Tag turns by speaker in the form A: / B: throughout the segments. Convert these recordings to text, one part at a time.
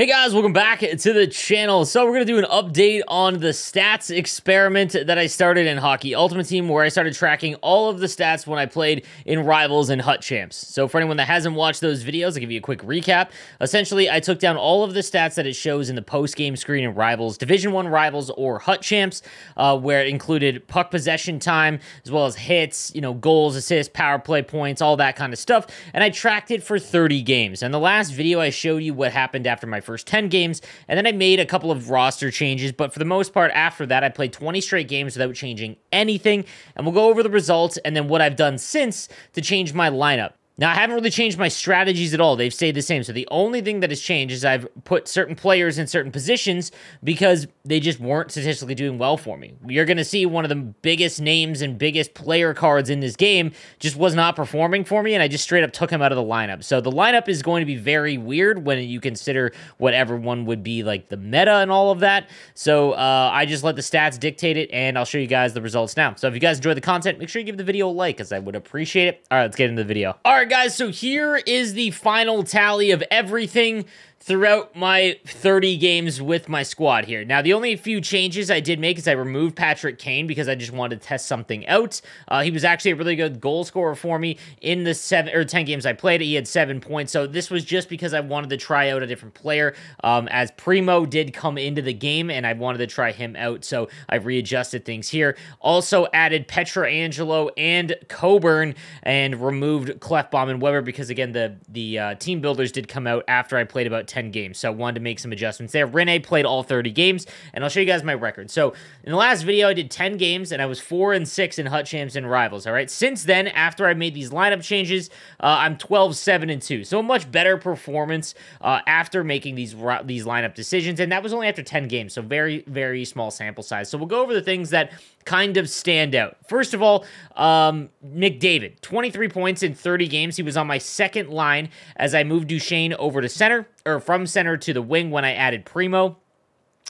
A: Hey guys, welcome back to the channel. So we're going to do an update on the stats experiment that I started in Hockey Ultimate Team, where I started tracking all of the stats when I played in Rivals and Hut Champs. So for anyone that hasn't watched those videos, I'll give you a quick recap. Essentially, I took down all of the stats that it shows in the post-game screen in Rivals, Division 1 Rivals or Hut Champs, where it included puck possession time, as well as hits, goals, assists, power play points, all that kind of stuff. And I tracked it for 30 games. And the last video, I showed you what happened after my first 10 games, and then I made a couple of roster changes, but for the most part, after that, I played 20 straight games without changing anything, and we'll go over the results and then what I've done since to change my lineup. Now, I haven't really changed my strategies at all. They've stayed the same. So the only thing that has changed is I've put certain players in certain positions because they just weren't statistically doing well for me. You're going to see one of the biggest names and biggest player cards in this game just was not performing for me, and I just straight up took him out of the lineup. So the lineup is going to be very weird when you consider what everyone would be like the meta and all of that. So I just let the stats dictate it, and I'll show you guys the results now. So if you guys enjoy the content, make sure you give the video a like, because I would appreciate it. All right, let's get into the video. All right, guys, so here is the final tally of everything throughout my 30 games with my squad here. Now, the only few changes I did make is I removed Patrick Kane because I just wanted to test something out. He was actually a really good goal scorer for me in the 10 games I played. He had 7 points, so this was just because I wanted to try out a different player, as Primo did come into the game, and I wanted to try him out, so I readjusted things here. Also added Pietrangelo and Coburn, and removed Clefbaum and Weber because, again, the team builders did come out after I played about 10 games, so I wanted to make some adjustments there. Rene played all 30 games, and I'll show you guys my record. So in the last video, I did 10 games, and I was 4-6 in Hut Champs and Rivals, all right? Since then, after I made these lineup changes, I'm 12-7-2, so a much better performance after making these lineup decisions, and that was only after 10 games, so very, very small sample size. So we'll go over the things that kind of stand out. First of all, McDavid, 23 points in 30 games. He was on my second line as I moved Duchesne over to center, or from center to the wing when I added Primo.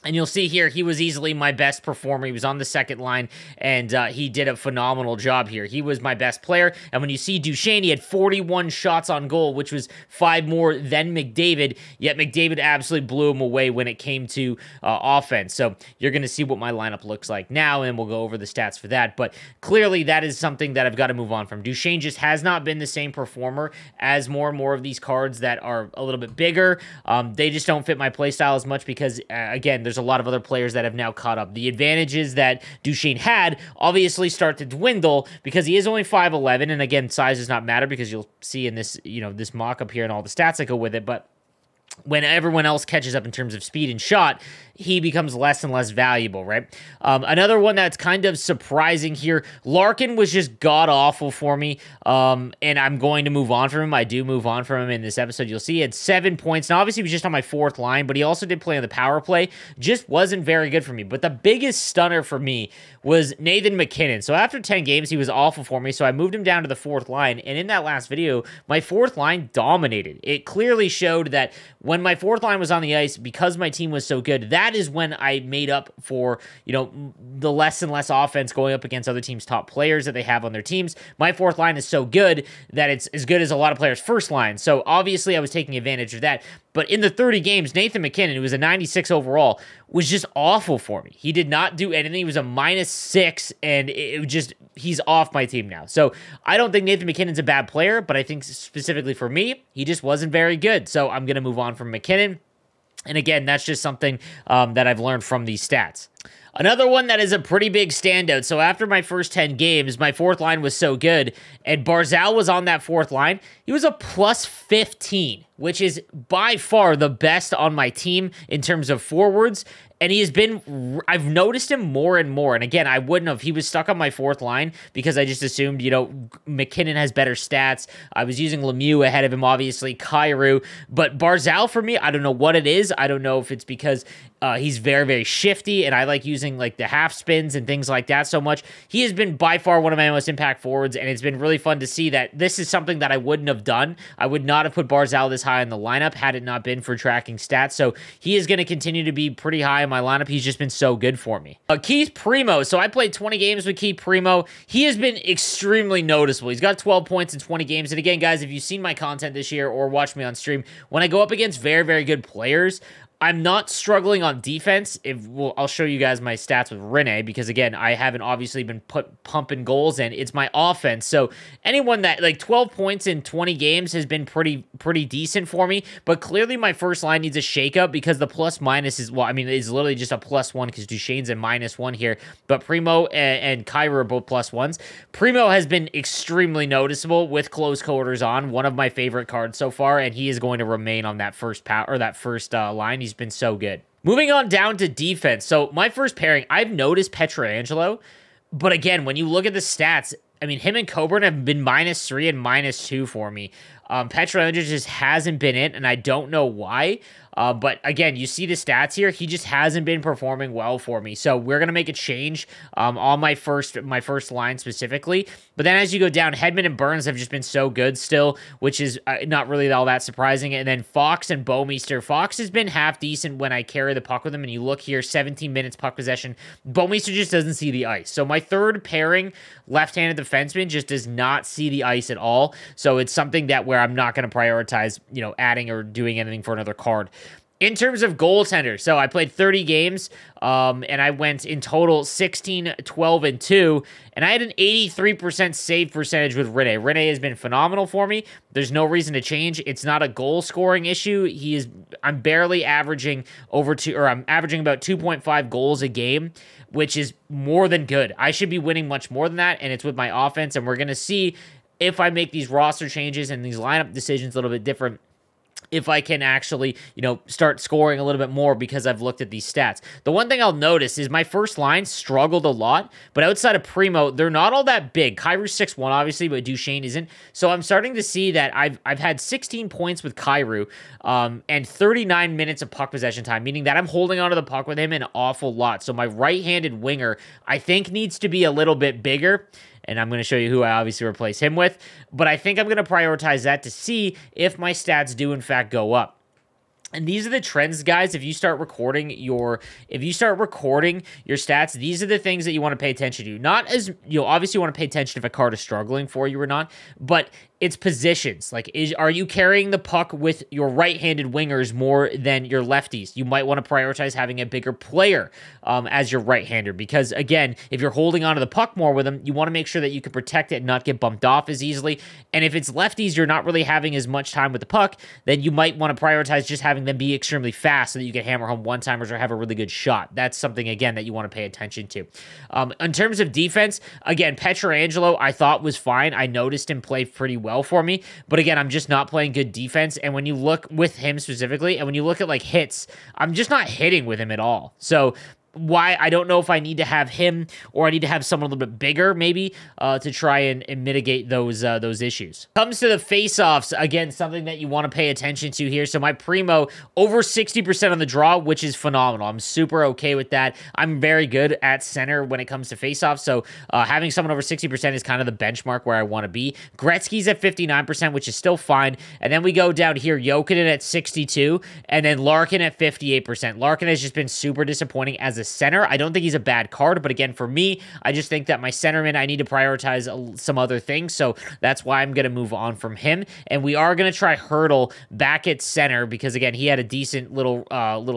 A: And you'll see here, he was easily my best performer. He was on the second line, and he did a phenomenal job here. He was my best player. And when you see Duchesne, he had 41 shots on goal, which was 5 more than McDavid, yet McDavid absolutely blew him away when it came to offense. So you're going to see what my lineup looks like now, and we'll go over the stats for that. But clearly, that is something that I've got to move on from. Duchesne just has not been the same performer as more and more of these cards that are a little bit bigger. They just don't fit my playstyle as much because, again, there's a lot of other players that have now caught up. The advantages that Duchesne had obviously start to dwindle because he is only 5'11", and again, size does not matter because you'll see in this, this mock-up here and all the stats that go with it, but when everyone else catches up in terms of speed and shot, he becomes less and less valuable, right? Another one that's kind of surprising here, Larkin was just god-awful for me, and I'm going to move on from him. I do move on from him in this episode. You'll see he had 7 points. Now, obviously, he was just on my fourth line, but he also did play on the power play. Just wasn't very good for me. But the biggest stunner for me was Nathan MacKinnon. So after 10 games, he was awful for me, so I moved him down to the fourth line, and in that last video, my fourth line dominated. It clearly showed that when my fourth line was on the ice, because my team was so good, that is when I made up for, the less and less offense going up against other teams' top players that they have on their teams. My fourth line is so good that it's as good as a lot of players' first line. So obviously I was taking advantage of that. But in the 30 games, Nathan MacKinnon, who was a 96 overall, was just awful for me. He did not do anything. He was a -6, and he's off my team now. So I don't think Nathan MacKinnon's a bad player, but I think specifically for me, he just wasn't very good. So I'm going to move on from MacKinnon. And again, that's just something that I've learned from these stats. Another one that is a pretty big standout. So after my first 10 games, my fourth line was so good, and Barzal was on that fourth line. He was a +15, which is by far the best on my team in terms of forwards. And he has been, I've noticed him more and more. And again, I wouldn't have, he was stuck on my fourth line because I just assumed, MacKinnon has better stats. I was using Lemieux ahead of him, obviously, Kyrou. But Barzal, for me, I don't know what it is. I don't know if it's because he's very, very shifty, and I like using like the half spins and things like that so much. He has been by far one of my most impact forwards, and it's been really fun to see that this is something that I wouldn't have done. I would not have put Barzal this high in the lineup had it not been for tracking stats. So he is going to continue to be pretty high in my lineup. He's just been so good for me. Keith Primo. So I played 20 games with Keith Primo. He has been extremely noticeable. He's got 12 points in 20 games. And again, guys, if you've seen my content this year or watched me on stream, when I go up against very, very good players, I'm not struggling on defense. I'll show you guys my stats with Rene because, again, I haven't obviously been pumping goals in. It's my offense. So anyone that, like, 12 points in 20 games has been pretty decent for me. But clearly my first line needs a shakeup because the plus-minus is, well, I mean, it's literally just a +1 because Duchene's a -1 here. But Primo and Kyrou are both +1s. Primo has been extremely noticeable with close quarters on. One of my favorite cards so far, and he is going to remain on that first line. He's been so good. Moving on down to defense. So my first pairing, I've noticed Pietrangelo, but again, when you look at the stats, I mean, him and Coburn have been -3 and -2 for me. Pietrangelo just hasn't been it, and I don't know why. But again, you see the stats here. He just hasn't been performing well for me. So we're gonna make a change on my first line specifically. But then as you go down, Hedman and Burns have just been so good still, which is not really all that surprising. And then Fox and Bouwmeester. Fox has been half decent when I carry the puck with him. And you look here, 17 minutes puck possession. Bouwmeester just doesn't see the ice. So my third pairing, left-handed defenseman, just does not see the ice at all. So it's something that where I'm not going to prioritize, you know, adding or doing anything for another card. In terms of goaltender, so I played 30 games, and I went in total 16, 12, and 2, and I had an 83% save percentage with Rene. Rene has been phenomenal for me. There's no reason to change. It's not a goal-scoring issue. I'm barely averaging I'm averaging about 2.5 goals a game, which is more than good. I should be winning much more than that, and it's with my offense, and we're going to see if I make these roster changes and these lineup decisions a little bit different, if I can actually, you know, start scoring a little bit more because I've looked at these stats. The one thing I'll notice is my first line struggled a lot, but outside of Primo, they're not all that big. Kyrou's 6'1", obviously, but Duchene isn't. So I'm starting to see that I've had 16 points with Kyrou and 39 minutes of puck possession time, meaning that I'm holding onto the puck with him an awful lot. So my right-handed winger, I think, needs to be a little bit bigger. And I'm going to show you who I obviously replace him with. But I think I'm going to prioritize that to see if my stats do, in fact, go up. And these are the trends, guys. If you start recording your stats, these are the things that you want to pay attention to. Not as, you know, obviously you want to pay attention if a card is struggling for you or not, but it's positions. Like, are you carrying the puck with your right-handed wingers more than your lefties? You might want to prioritize having a bigger player as your right-hander because, again, if you're holding onto the puck more with them, you want to make sure that you can protect it and not get bumped off as easily. And if it's lefties, you're not really having as much time with the puck, then you might want to prioritize just having them be extremely fast so that you can hammer home one-timers or have a really good shot. That's something, again, that you want to pay attention to. In terms of defense, again, Pietrangelo I thought was fine. I noticed him play pretty well for me, but again, I'm just not playing good defense, and when you look with him specifically, and when you look at like hits, I'm just not hitting with him at all. So why, I don't know if I need to have him or I need to have someone a little bit bigger maybe to try and mitigate those issues. Comes to the face-offs, again, something that you want to pay attention to here. So my Primo, over 60% on the draw, which is phenomenal. I'm super okay with that. I'm very good at center when it comes to face-offs, so having someone over 60% is kind of the benchmark where I want to be. Gretzky's at 59%, which is still fine, and then we go down here, Jokinen at 62, and then Larkin at 58%. Larkin has just been super disappointing as a center. I don't think he's a bad card, but again, for me, I just think that my centerman, I need to prioritize some other things, so that's why I'm going to move on from him, and we are going to try Hertl back at center, because again, he had a decent little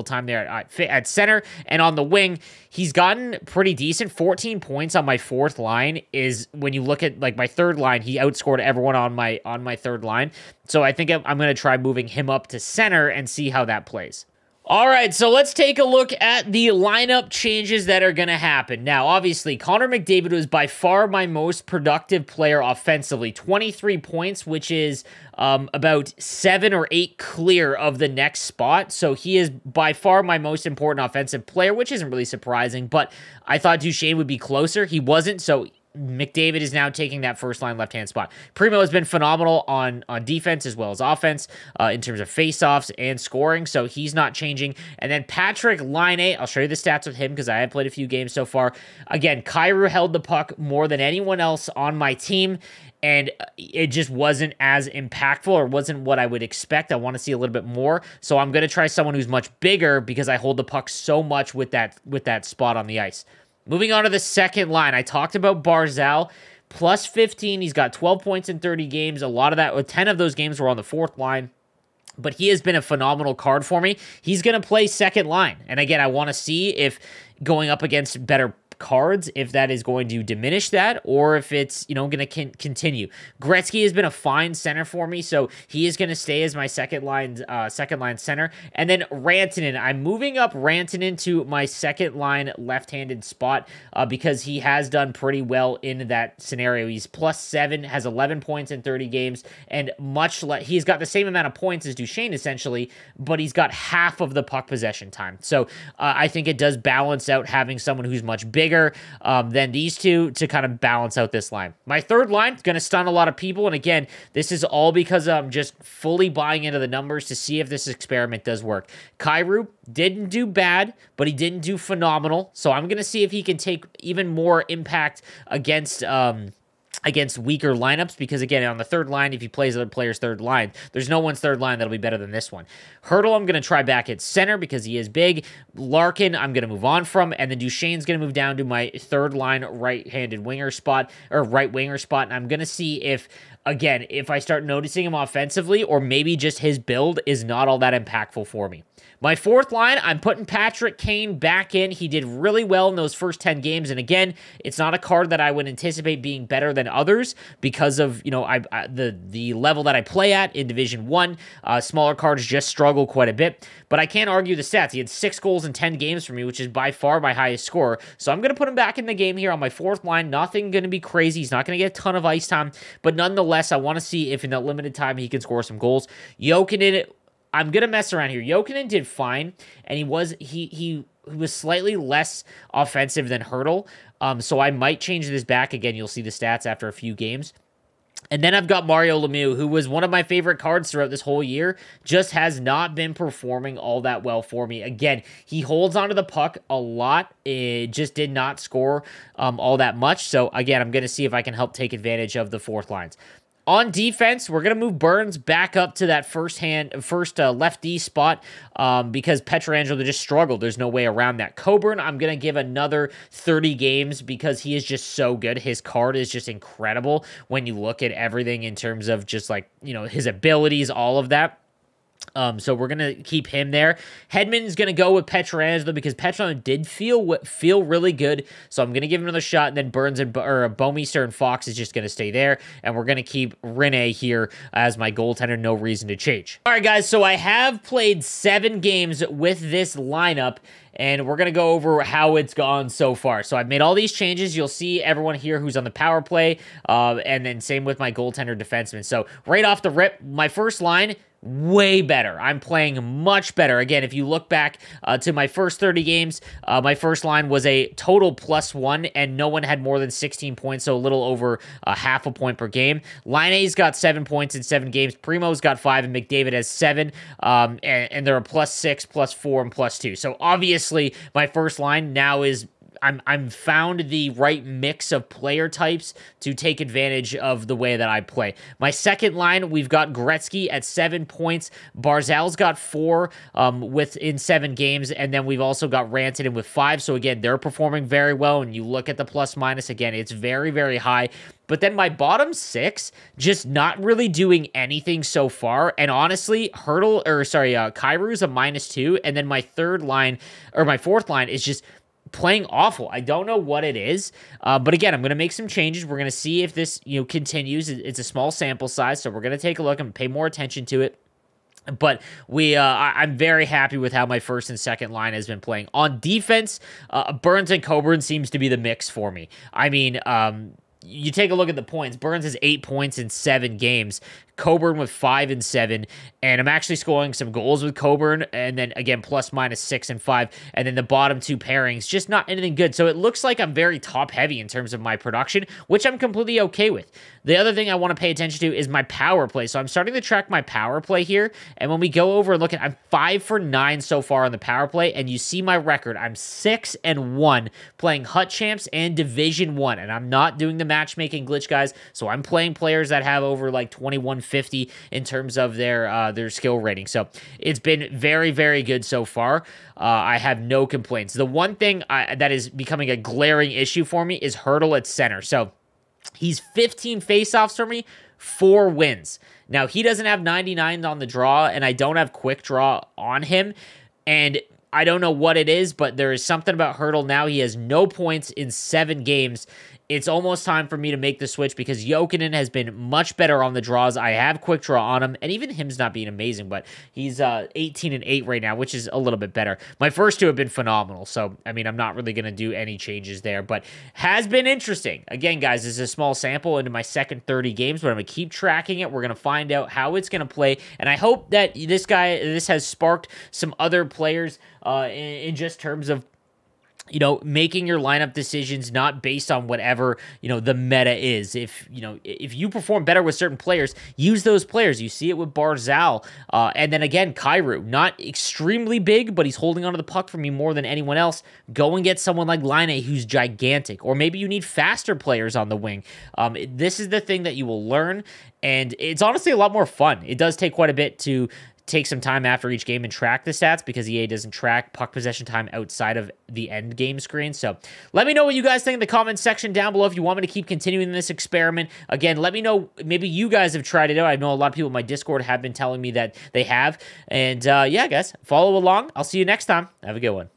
A: time there at center, and on the wing, he's gotten pretty decent. 14 points on my fourth line is, when you look at like my third line, he outscored everyone on my third line, so I think I'm going to try moving him up to center and see how that plays. All right, so let's take a look at the lineup changes that are going to happen. Now, obviously, Connor McDavid was by far my most productive player offensively. 23 points, which is about 7 or 8 clear of the next spot. So he is by far my most important offensive player, which isn't really surprising, but I thought Duchene would be closer. He wasn't, so McDavid is now taking that first-line left-hand spot. Primo has been phenomenal on defense as well as offense in terms of face-offs and scoring, so he's not changing. And then Patrik Laine, I'll show you the stats with him because I have played a few games so far. Again, Kyrou held the puck more than anyone else on my team, and it just wasn't as impactful or wasn't what I would expect. I want to see a little bit more, so I'm going to try someone who's much bigger because I hold the puck so much with that spot on the ice. Moving on to the second line, I talked about Barzal, plus 15. He's got 12 points in 30 games. A lot of that, 10 of those games were on the fourth line. But he has been a phenomenal card for me. He's going to play second line. And again, I want to see if going up against better cards, if that is going to diminish that or if it's, going to continue. Gretzky has been a fine center for me, so he is going to stay as my second line center. And then Rantanen, I'm moving up Rantanen to my second line left-handed spot because he has done pretty well in that scenario. He's plus 7, has 11 points in 30 games, and he's got the same amount of points as Duchesne essentially, but he's got half of the puck possession time. So I think it does balance out having someone who's much bigger than these two to kind of balance out this line. My third line is going to stun a lot of people, and again, this is all because I'm just fully buying into the numbers to see if this experiment does work. Kyrou didn't do bad, but he didn't do phenomenal, so I'm going to see if he can take even more impact against weaker lineups, because again, on the third line, if he plays other players' third line, there's no one's third line that'll be better than this one. Hurdle, I'm going to try back at center because he is big. Larkin, I'm going to move on from, and then Duchesne's going to move down to my third line right-handed winger spot, or right winger spot, and I'm going to see if, again, if I start noticing him offensively, or maybe just his build is not all that impactful for me. My fourth line, I'm putting Patrick Kane back in. He did really well in those first 10 games, and again, it's not a card that I would anticipate being better than others because of, the level that I play at in Division 1. Smaller cards just struggle quite a bit, but I can't argue the stats. He had 6 goals in 10 games for me, which is by far my highest score, so I'm going to put him back in the game here on my fourth line. Nothing going to be crazy. He's not going to get a ton of ice time, but nonetheless, I want to see if in that limited time he can score some goals. Jokinen, I'm going to mess around here. Jokinen did fine, and he was slightly less offensive than Hurdle, so I might change this back. Again, you'll see the stats after a few games. And then I've got Mario Lemieux, who was one of my favorite cards throughout this whole year, just has not been performing all that well for me. Again, he holds onto the puck a lot. It just did not score all that much. So again, I'm going to see if I can help take advantage of the fourth lines. On defense, we're going to move Burns back up to that first left D spot because Pietrangelo just struggled. There's no way around that. Coburn, I'm going to give another 30 games because he is just so good. His card is just incredible when you look at everything in terms of just his abilities, all of that. So we're going to keep him there. Hedman's going to go with Pietrangelo because Pietrangelo did feel really good. So I'm going to give him another shot. And then Burns and Bouwmeester and Fox is just going to stay there. And we're going to keep Rene here as my goaltender. No reason to change. All right, guys. So I have played 7 games with this lineup, and we're going to go over how it's gone so far. So I've made all these changes. You'll see everyone here who's on the power play, and then same with my goaltender defenseman. So right off the rip, my first line, way better. I'm playing much better. Again, if you look back to my first 30 games, my first line was a total +1, and no one had more than 16 points, so a little over half a point per game. Laine's got 7 points in 7 games. Primo's got 5, and McDavid has 7, and they're a +6, +4, and +2. So obviously, my first line now is I'm found the right mix of player types to take advantage of the way that I play. My second line, we've got Gretzky at 7 points. Barzal's got 4 within 7 games, and then we've also got Rantanen with 5. So again, they're performing very well, and you look at the plus-minus, again, it's very, very high. But then my bottom 6, just not really doing anything so far. And honestly, Kyrou's a -2, and then my fourth line is just playing awful. I don't know what it is, but again, I'm going to make some changes. We're going to see if this continues. It's a small sample size, so we're going to take a look and pay more attention to it. But I'm very happy with how my first and second line has been playing. On defense, Burns and Coburn seems to be the mix for me. I mean, you take a look at the points. Burns has 8 points in 7 games. Coburn with 5 and 7, and I'm actually scoring some goals with Coburn, and then again plus minus 6 and 5, and then the bottom 2 pairings just not anything good. So it looks like I'm very top heavy in terms of my production, which I'm completely okay with. The other thing I want to pay attention to is my power play. So I'm starting to track my power play here, and when we go over and look at, I'm 5 for 9 so far on the power play, and you see my record. I'm 6 and 1 playing Hut Champs and Division 1, and I'm not doing the matchmaking glitch, guys. So I'm playing players that have over like 2150 in terms of their skill rating. So it's been very, very good so far. I have no complaints. The one thing that is becoming a glaring issue for me is Hurdle at center. So he's 15 faceoffs for me, 4 wins. Now, he doesn't have 99 on the draw, and I don't have quick draw on him. And I don't know what it is, but there is something about Hurdle now. He has no points in 7 games. It's almost time for me to make the switch because Jokinen has been much better on the draws. I have quick draw on him, and even him's not being amazing, but he's 18 and 8 right now, which is a little bit better. My first 2 have been phenomenal, so, I mean, I'm not really going to do any changes there, but has been interesting. Again, guys, this is a small sample into my second 30 games, but I'm going to keep tracking it. We're going to find out how it's going to play, and I hope that this has sparked some other players in just terms of, you know, making your lineup decisions not based on whatever, you know, the meta is. If, you know, if you perform better with certain players, use those players. You see it with Barzal. And then again, Kyrou, not extremely big, but he's holding onto the puck for me more than anyone else. Go and get someone like Laine who's gigantic. Or maybe you need faster players on the wing. This is the thing that you will learn. And it's honestly a lot more fun. It does take quite a bit to take some time after each game and track the stats because EA doesn't track puck possession time outside of the end game screen. So let me know what you guys think in the comments section down below if you want me to keep continuing this experiment. Again, let me know, maybe you guys have tried it out. I know a lot of people in my Discord have been telling me that they have. And yeah, guys, follow along. I'll see you next time. Have a good one.